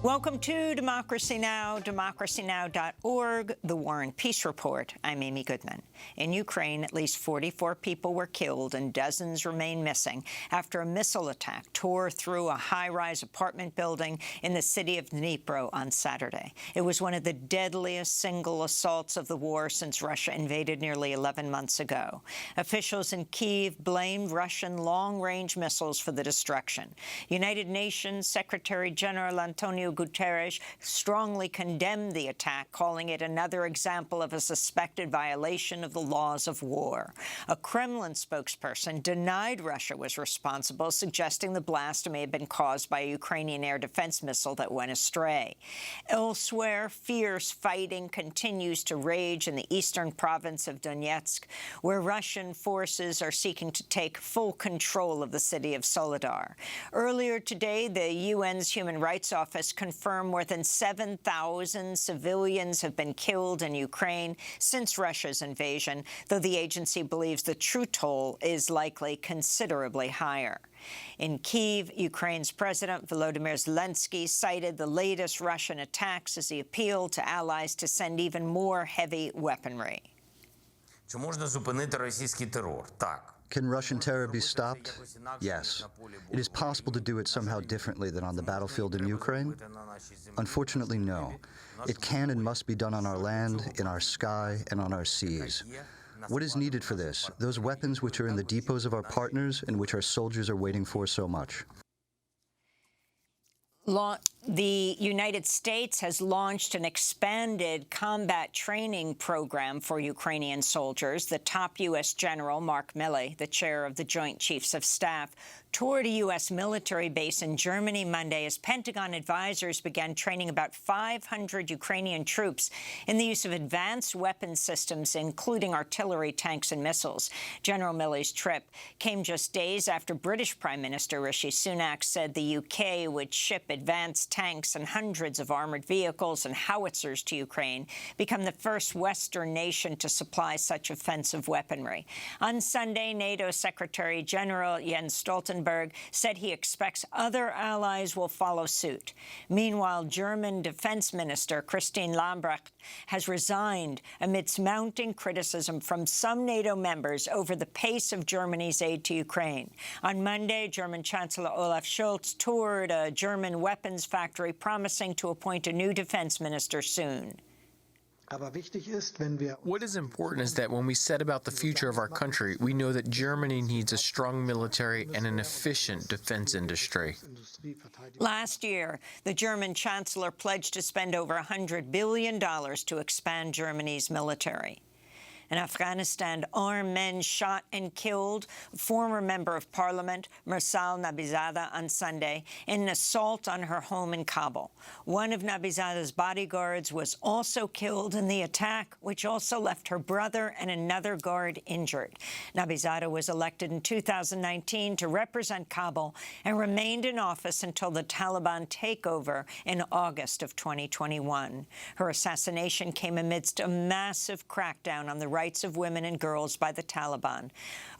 Welcome to Democracy Now!, democracynow.org, The War and Peace Report. I'm Amy Goodman. In Ukraine, at least 44 people were killed and dozens remain missing after a missile attack tore through a high-rise apartment building in the city of Dnipro on Saturday. It was one of the deadliest single assaults of the war since Russia invaded nearly 11 months ago. Officials in Kyiv blamed Russian long-range missiles for the destruction. United Nations Secretary General Antonio Guterres strongly condemned the attack, calling it another example of a suspected violation of the laws of war. A Kremlin spokesperson denied Russia was responsible, suggesting the blast may have been caused by a Ukrainian air defense missile that went astray. Elsewhere, fierce fighting continues to rage in the eastern province of Donetsk, where Russian forces are seeking to take full control of the city of Soledar. Earlier today, the UN's Human Rights Office confirmed more than 7,000 civilians have been killed in Ukraine since Russia's invasion, though the agency believes the true toll is likely considerably higher. In Kyiv, Ukraine's President Volodymyr Zelensky cited the latest Russian attacks as he appealed to allies to send even more heavy weaponry. Чи можна зупинити російський терор? Так. Can Russian terror be stopped? Yes. It is possible to do it somehow differently than on the battlefield in Ukraine? Unfortunately, no. It can and must be done on our land, in our sky, and on our seas. What is needed for this? Those weapons which are in the depots of our partners and which our soldiers are waiting for so much. The United States has launched an expanded combat training program for Ukrainian soldiers. The top U.S. General, Mark Milley, the chair of the Joint Chiefs of Staff, toured a U.S. military base in Germany Monday as Pentagon advisors began training about 500 Ukrainian troops in the use of advanced weapon systems, including artillery, tanks, and missiles. General Milley's trip came just days after British Prime Minister Rishi Sunak said the U.K. would ship advanced tanks and hundreds of armored vehicles and howitzers to Ukraine, become the first Western nation to supply such offensive weaponry. On Sunday, NATO Secretary General Jens Stoltenberg said he expects other allies will follow suit. Meanwhile, German Defense Minister Christine Lambrecht has resigned amidst mounting criticism from some NATO members over the pace of Germany's aid to Ukraine. On Monday, German Chancellor Olaf Scholz toured a German weapons factory, promising to appoint a new defense minister soon. What is important is that when we set about the future of our country, we know that Germany needs a strong military and an efficient defense industry. Last year, the German chancellor pledged to spend over $100 billion to expand Germany's military. In Afghanistan, armed men shot and killed former member of parliament Mirsal Nabizada on Sunday in an assault on her home in Kabul. One of Nabizada's bodyguards was also killed in the attack, which also left her brother and another guard injured. Nabizada was elected in 2019 to represent Kabul and remained in office until the Taliban takeover in August of 2021. Her assassination came amidst a massive crackdown on the rights of women and girls by the Taliban.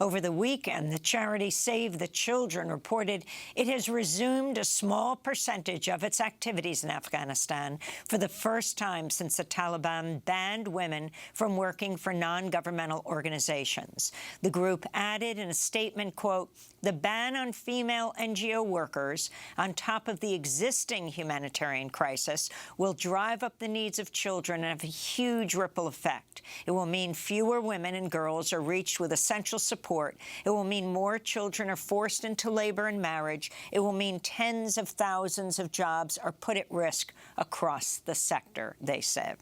Over the weekend, the charity Save the Children reported it has resumed a small percentage of its activities in Afghanistan for the first time since the Taliban banned women from working for non-governmental organizations. The group added in a statement, quote, "The ban on female NGO workers, on top of the existing humanitarian crisis, will drive up the needs of children and have a huge ripple effect. It will mean fewer women and girls are reached with essential support. It will mean more children are forced into labor and marriage. It will mean tens of thousands of jobs are put at risk across the sector," they said.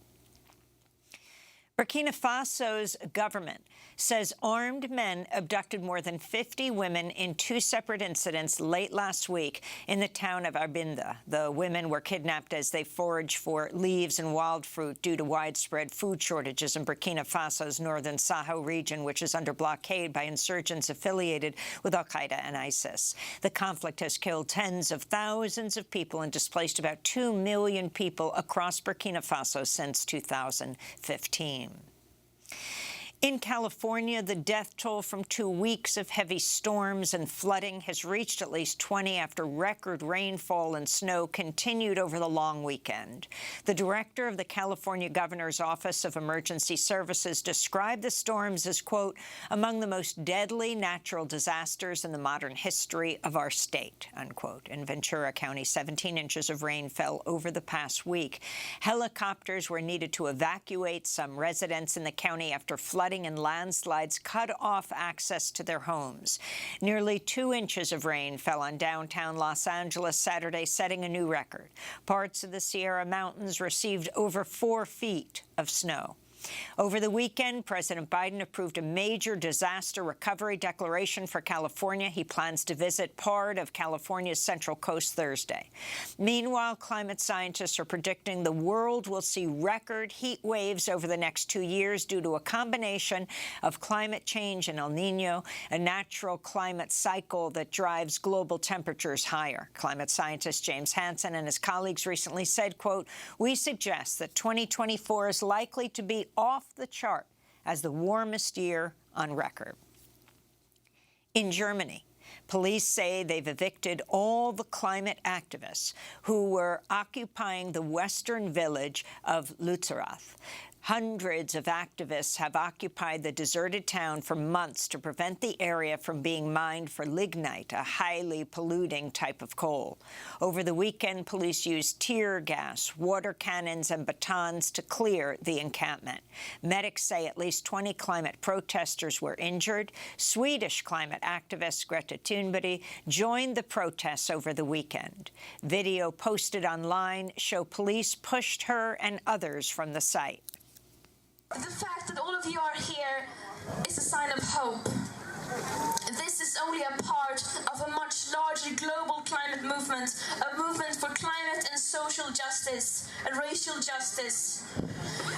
Burkina Faso's government says armed men abducted more than 50 women in two separate incidents late last week in the town of Arbinda. The women were kidnapped as they foraged for leaves and wild fruit due to widespread food shortages in Burkina Faso's northern Sahel region, which is under blockade by insurgents affiliated with al-Qaeda and ISIS. The conflict has killed tens of thousands of people and displaced about 2 million people across Burkina Faso since 2015. In California, the death toll from 2 weeks of heavy storms and flooding has reached at least 20 after record rainfall and snow continued over the long weekend. The director of the California Governor's Office of Emergency Services described the storms as, quote, among the most deadly natural disasters in the modern history of our state, unquote. In Ventura County, 17 inches of rain fell over the past week. Helicopters were needed to evacuate some residents in the county after flooding and landslides cut off access to their homes. Nearly 2 inches of rain fell on downtown Los Angeles Saturday, setting a new record. Parts of the Sierra Mountains received over 4 feet of snow. Over the weekend, President Biden approved a major disaster recovery declaration for California. He plans to visit part of California's Central Coast Thursday. Meanwhile, climate scientists are predicting the world will see record heat waves over the next 2 years due to a combination of climate change and El Nino, a natural climate cycle that drives global temperatures higher. Climate scientist James Hansen and his colleagues recently said, quote, we suggest that 2024 is likely to be off the chart as the warmest year on record. In Germany, police say they've evicted all the climate activists who were occupying the western village of Lützerath. Hundreds of activists have occupied the deserted town for months to prevent the area from being mined for lignite, a highly polluting type of coal. Over the weekend, police used tear gas, water cannons, and batons to clear the encampment. Medics say at least 20 climate protesters were injured. Swedish climate activist Greta Thunberg joined the protests over the weekend. Video posted online show police pushed her and others from the site. The fact that all of you are here is a sign of hope. This is only a part of a much larger global climate movement, a movement for climate and social justice and racial justice.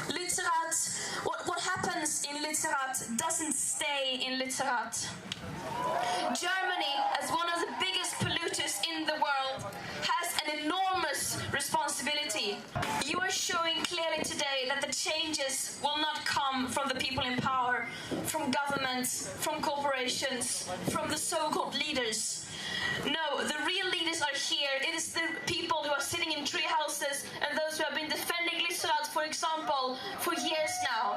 Lützerath, what happens in Lützerath doesn't stay in Lützerath. Germany, as one of the biggest polluters in the world, has an enormous responsibility. You are showing clearly today that the changes will not come from the people in power, from governments, from corporations, from the so-called leaders. No, the real leaders are here. It is the people who are sitting in tree houses and those who have been defending Lützerath, for example, for years now.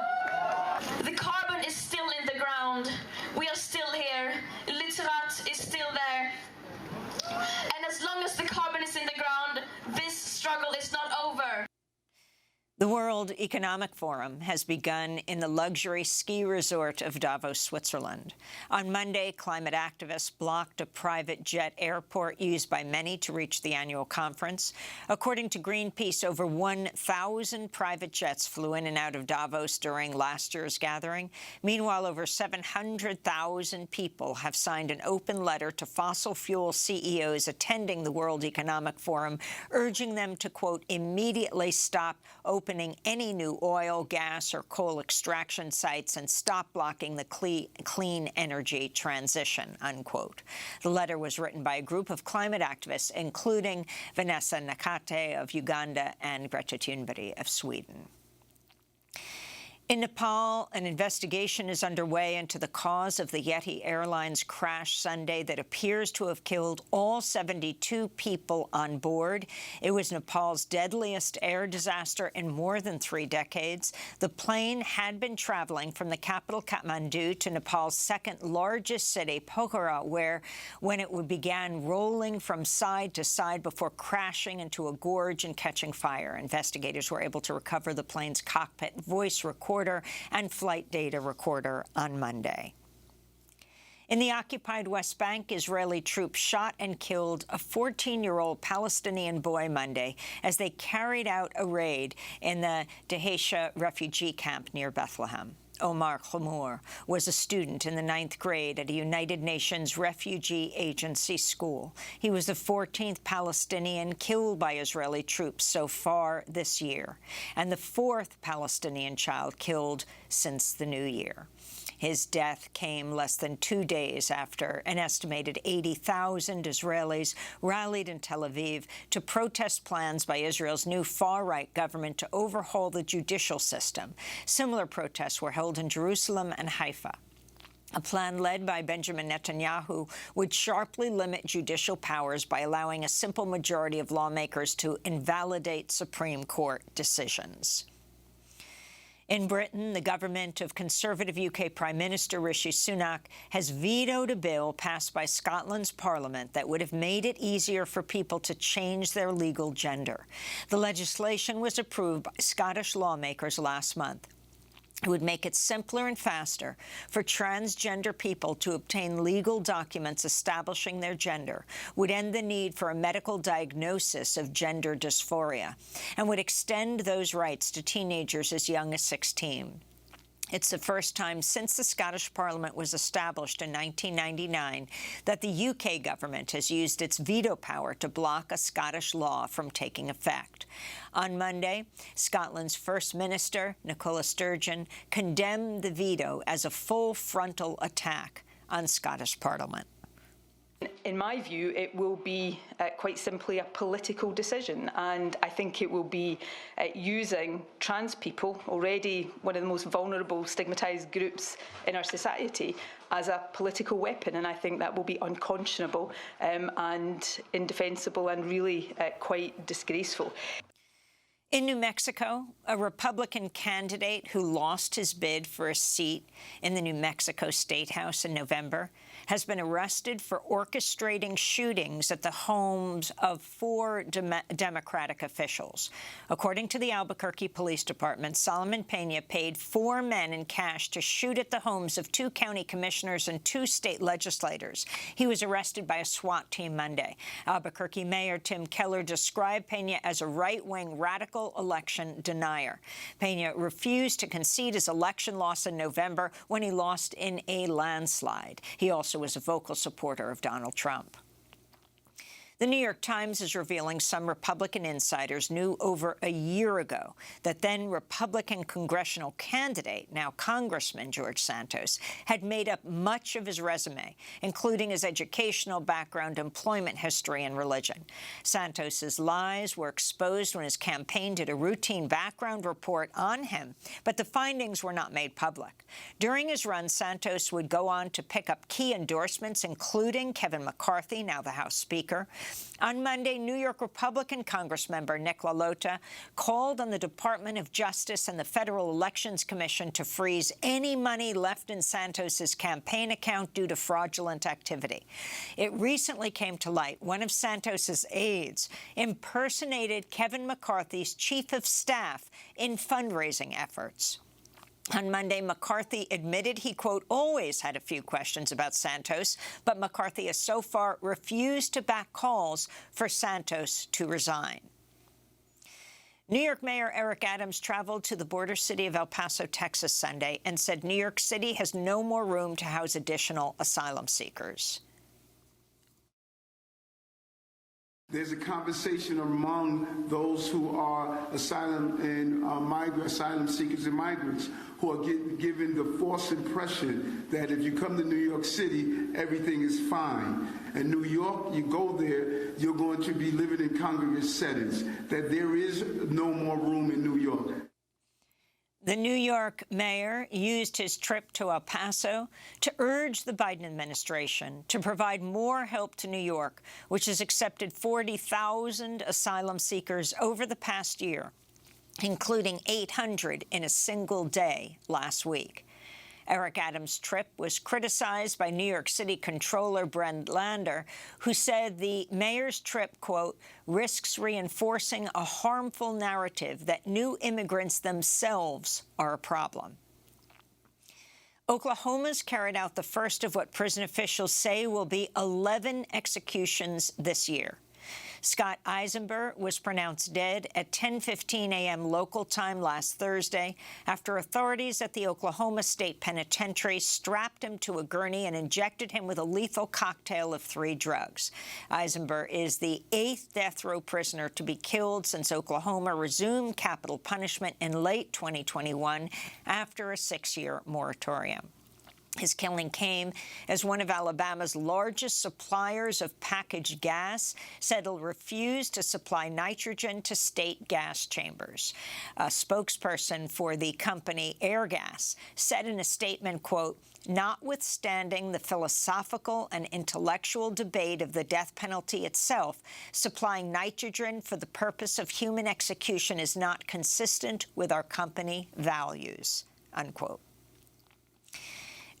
The carbon is still in the ground. We are still here. Lützerath is still there. And as long as the carbon is in the ground, this struggle is not over. The World Economic Forum has begun in the luxury ski resort of Davos, Switzerland. On Monday, climate activists blocked a private jet airport used by many to reach the annual conference. According to Greenpeace, over 1,000 private jets flew in and out of Davos during last year's gathering. Meanwhile, over 700,000 people have signed an open letter to fossil fuel CEOs attending the World Economic Forum, urging them to, quote, immediately stop opening any new oil, gas, or coal extraction sites and stop blocking the clean energy transition, unquote. The letter was written by a group of climate activists, including Vanessa Nakate of Uganda and Greta Thunberg of Sweden. In Nepal, an investigation is underway into the cause of the Yeti Airlines crash Sunday that appears to have killed all 72 people on board. It was Nepal's deadliest air disaster in more than 3 decades. The plane had been traveling from the capital Kathmandu to Nepal's second-largest city, Pokhara, when it began rolling from side to side before crashing into a gorge and catching fire. Investigators were able to recover the plane's cockpit voice recorder and flight data recorder on Monday. In the occupied West Bank, Israeli troops shot and killed a 14-year-old Palestinian boy Monday as they carried out a raid in the Dheisheh refugee camp near Bethlehem. Omar Khomur was a student in the 9th grade at a United Nations Refugee Agency school. He was the 14th Palestinian killed by Israeli troops so far this year, and the 4th Palestinian child killed since the new year. His death came less than 2 days after an estimated 80,000 Israelis rallied in Tel Aviv to protest plans by Israel's new far-right government to overhaul the judicial system. Similar protests were held in Jerusalem and Haifa. A plan led by Benjamin Netanyahu would sharply limit judicial powers by allowing a simple majority of lawmakers to invalidate Supreme Court decisions. In Britain, the government of Conservative UK Prime Minister Rishi Sunak has vetoed a bill passed by Scotland's Parliament that would have made it easier for people to change their legal gender. The legislation was approved by Scottish lawmakers last month. It would make it simpler and faster for transgender people to obtain legal documents establishing their gender, would end the need for a medical diagnosis of gender dysphoria, and would extend those rights to teenagers as young as 16. It's the first time since the Scottish Parliament was established in 1999 that the UK government has used its veto power to block a Scottish law from taking effect. On Monday, Scotland's First Minister, Nicola Sturgeon, condemned the veto as a full frontal attack on Scottish Parliament. In my view, it will be quite simply a political decision, and I think it will be using trans people, already one of the most vulnerable, stigmatised groups in our society, as a political weapon, and I think that will be unconscionable and indefensible and really quite disgraceful. In New Mexico, a Republican candidate who lost his bid for a seat in the New Mexico State House in November has been arrested for orchestrating shootings at the homes of 4 Democratic officials. According to the Albuquerque Police Department, Solomon Pena paid 4 men in cash to shoot at the homes of 2 county commissioners and 2 state legislators. He was arrested by a SWAT team Monday. Albuquerque Mayor Tim Keller described Pena as a right-wing radical election denier. Pena refused to concede his election loss in November when he lost in a landslide. He also was a vocal supporter of Donald Trump. The New York Times is revealing some Republican insiders knew over a year ago that then Republican congressional candidate, now Congressman George Santos, had made up much of his resume, including his educational background, employment history, and religion. Santos's lies were exposed when his campaign did a routine background report on him, but the findings were not made public. During his run, Santos would go on to pick up key endorsements, including Kevin McCarthy, now the House Speaker. On Monday, New York Republican Congressmember Nick LaLota called on the Department of Justice and the Federal Elections Commission to freeze any money left in Santos's campaign account due to fraudulent activity. It recently came to light one of Santos's aides impersonated Kevin McCarthy's chief of staff in fundraising efforts. On Monday, McCarthy admitted he, quote, always had a few questions about Santos, but McCarthy has so far refused to back calls for Santos to resign. New York Mayor Eric Adams traveled to the border city of El Paso, Texas, Sunday and said New York City has no more room to house additional asylum seekers. There's a conversation among those who are asylum seekers and migrants who are given the false impression that if you come to New York City, everything is fine. In New York, you go there, you're going to be living in congregate settings, that there is no more room in New York. The New York mayor used his trip to El Paso to urge the Biden administration to provide more help to New York, which has accepted 40,000 asylum seekers over the past year, including 800 in a single day last week. Eric Adams' trip was criticized by New York City Comptroller Brent Lander, who said the mayor's trip, quote, risks reinforcing a harmful narrative that new immigrants themselves are a problem. Oklahoma's carried out the first of what prison officials say will be 11 executions this year. Scott Eisenberg was pronounced dead at 10:15 a.m. local time last Thursday after authorities at the Oklahoma State Penitentiary strapped him to a gurney and injected him with a lethal cocktail of 3 drugs. Eisenberg is the 8th death row prisoner to be killed since Oklahoma resumed capital punishment in late 2021 after a 6-year moratorium. His killing came as one of Alabama's largest suppliers of packaged gas said it'll refuse to supply nitrogen to state gas chambers. A spokesperson for the company Airgas said in a statement, quote, "Notwithstanding the philosophical and intellectual debate of the death penalty itself, supplying nitrogen for the purpose of human execution is not consistent with our company values," unquote.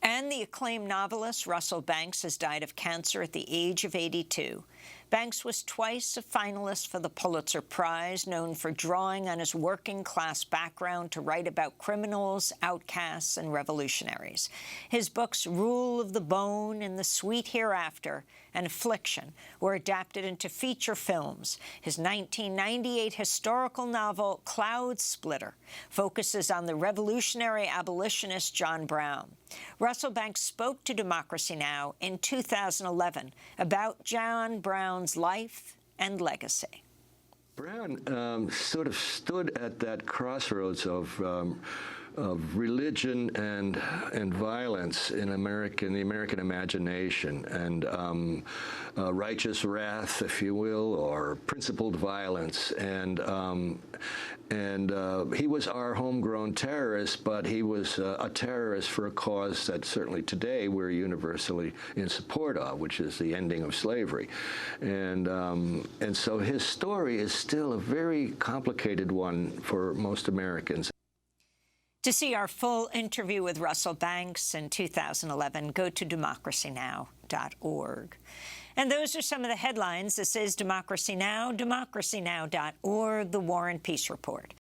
And the acclaimed novelist Russell Banks has died of cancer at the age of 82. Banks was twice a finalist for the Pulitzer Prize, known for drawing on his working-class background to write about criminals, outcasts, and revolutionaries. His books Rule of the Bone and The Sweet Hereafter and Affliction were adapted into feature films. His 1998 historical novel Cloud Splitter focuses on the revolutionary abolitionist John Brown. Russell Banks spoke to Democracy Now! In 2011 about John Brown's life and legacy. Brown sort of stood at that crossroads of religion and violence in the American imagination, and righteous wrath, if you will, or principled violence. And he was our homegrown terrorist, but he was a terrorist for a cause that certainly today we're universally in support of, which is the ending of slavery. And so his story is still a very complicated one for most Americans. To see our full interview with Russell Banks in 2011, go to democracynow.org. And those are some of the headlines. This is Democracy Now!, democracynow.org, The War and Peace Report.